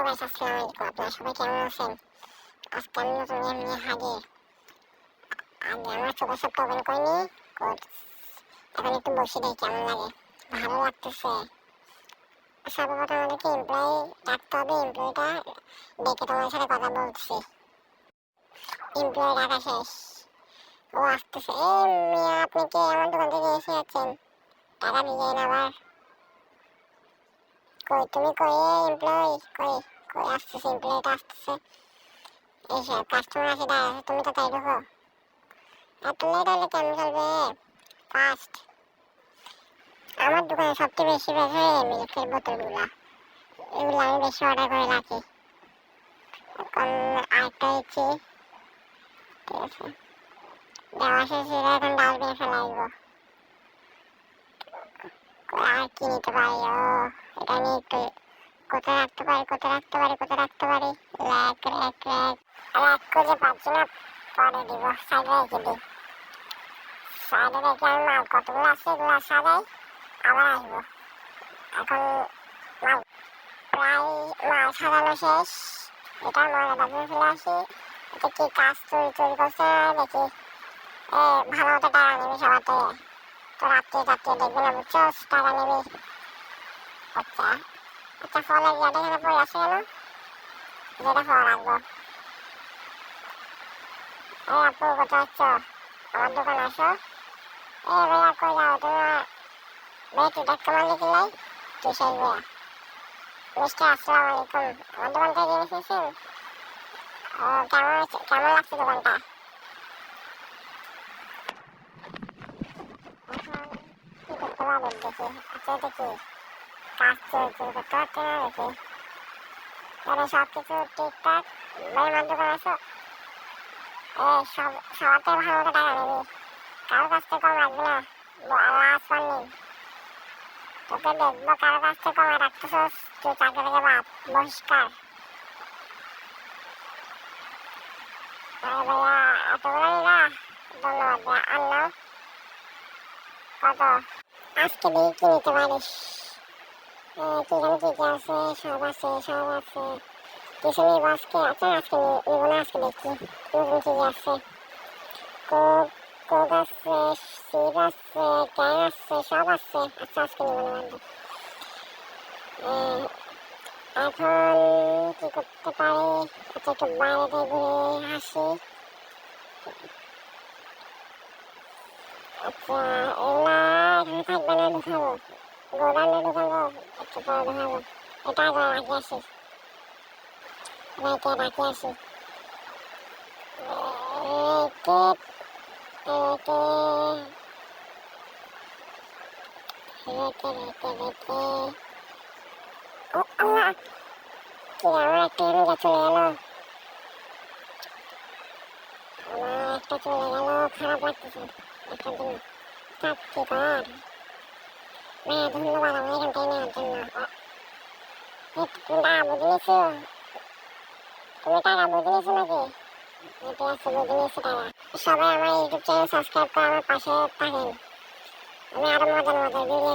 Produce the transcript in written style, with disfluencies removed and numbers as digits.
Guys, আসসালামু আলাইকুম। আপনারা সবাই কেমন আছেন? আজকে আমি নতুন গেম নিয়ে হাজির। আগে আমার চোখের সবটা ওপেন করিনি, এখন একটু বসে দেখি কেমন লাগে। ভালো লাগতেছে। সর্বপ্রথম আমাদেরকে এমপ্লয়ি ডাকতে হবে। এমপ্লয়িটা ডেকে তোমার সাথে কথা বলছি। এমপ্লয়ি ডাকা শেষ, ও আসতেছে। এই মিয়া, আপনি কে? আমার দোকান থেকে এসে যাচ্ছেন, টাকা দিয়ে না আবার। কই তুমি? কই এমপ্লয়ি? কই কই আসতেছে? এমপ্লয়িটা আসতেছে। এইসব কাস্টমার আসে দাঁড়াচ্ছে, তুমি তো তাই ঢুকো। এত লেট হলে কেমন চলবে? ফার্স্ট, আমার দোকানে সবচেয়ে বেশি বেশি মিল্কের বোতলগুলো, এগুলো আমি বেশি অর্ডার করে রাখি। এখন আরেকটা দিচ্ছি, ঠিক আছে। দেওয়া শেষে এখন ডাস্টবিনে ফেলে আসবো। আর কি নিতে পারি? ও, এটা নিয়ে একটু কোথায় রাখতে পারি, কোথায় রাখতে পারি, কোথায় রাখতে পারি? র্যাক র্যাক র্যাক র্যাক খুঁজে পাচ্ছি না, পরে দিব। সাইডে রেখে দিই। সাইডে রেখে আমি মাল কতগুলো আছে এগুলো সাজাই, আবার আসবো। এখন মাল প্রায় মাল সাজানো শেষ। এটা ময়লাটা দিয়ে ফেলে আসি। এটা কি কাজ চুরি চুরি করছে দেখি। ভালো মতো টাকা নিবি সবার থেকে, তো রাত্রে রাত্রে দেখবি না, বুঝছো? টাকা নিবি। আচ্ছা আচ্ছা, ফলের ইয়াটা এখানে পড়ে আছে কেন? যেটা ফল রাখবো। এই আপু, কোথায় আসছো? আমার দোকানে আসো। ভাইয়া, কই যাও তুমি? ভাই, তুই ডাক্তার মারলি কি লাই? তুই সেই ভাইয়া। মিস্টার, আসসালামু আলাইকুম। আমার দোকান থেকে জিনিস নিয়েছেন? ও, কেমন লাগছে দোকানটা? এখন কি করতে পারেন দেখি। আচ্ছা, এটা কি কাজ চুরি চুরি করতে হচ্ছে না দেখি। তাহলে সব কিছু ঠিকঠাক। ভাই, আমার দোকানে আসো। সবার থেকে ভালো মতো টাকা নিবি, কারোর কাছ থেকে কম রাখবি না। লাস্ট ওয়ার্নিং, তোকে দেখবো কারোর কাছ থেকে কমে রাখতেছস, তুই চাকরি থেকে বাদ, বহিষ্কার। আরে ভাইয়া, এতগুলো নিলা? ধন্যবাদ ভাইয়া। আনলাম কত? আজকে দেখি কি নিতে পারিস। কি জানি কি কি আছে, সব আছে সব আছে। কিছু নিবো আজকে? আচ্ছা, আজকে নিবো না, আজকে দেখি নতুন কি কি আছে। কোক, কোক আছে, সিপ আছে, ক্যান আছে, সব আছে। আচ্ছা, আজকে নিবো না, বাদ দে। এখন কি করতে পারি? আচ্ছা, একটু বাইরে থেকে ঘুরে আসি। আচ্ছা, এগুলা এখানে থাকবে না, ঢুকাবো গোডাউনে, ঢুকাবো একটু পরে ঢুকাবো। এটা আগে রাখি আসি, রেখে রাখি আসি। রেখে রেখে রেখে রেখে রেখে ও আল্লাহ, কি আমার একটা এমনি চলে গেল। আমার একটা চলে গেল, খারাপ লাগতেছে একটা দিন। থাক, কি করার। ভাইয়া, ধন্যবাদ আমার এখানটাই নেওয়ার জন্য। তুমি টাকা বুঝে নিছো? তুমি টাকা বুঝে নিছো নাকি? ঠিক আছে, বুঝে নিছো টাকা। সবাই আমার ইউটিউব চ্যানেল সাবস্ক্রাইব করে আমার পাশে থাকেন। আমি আরো মজার মজার ভিডিও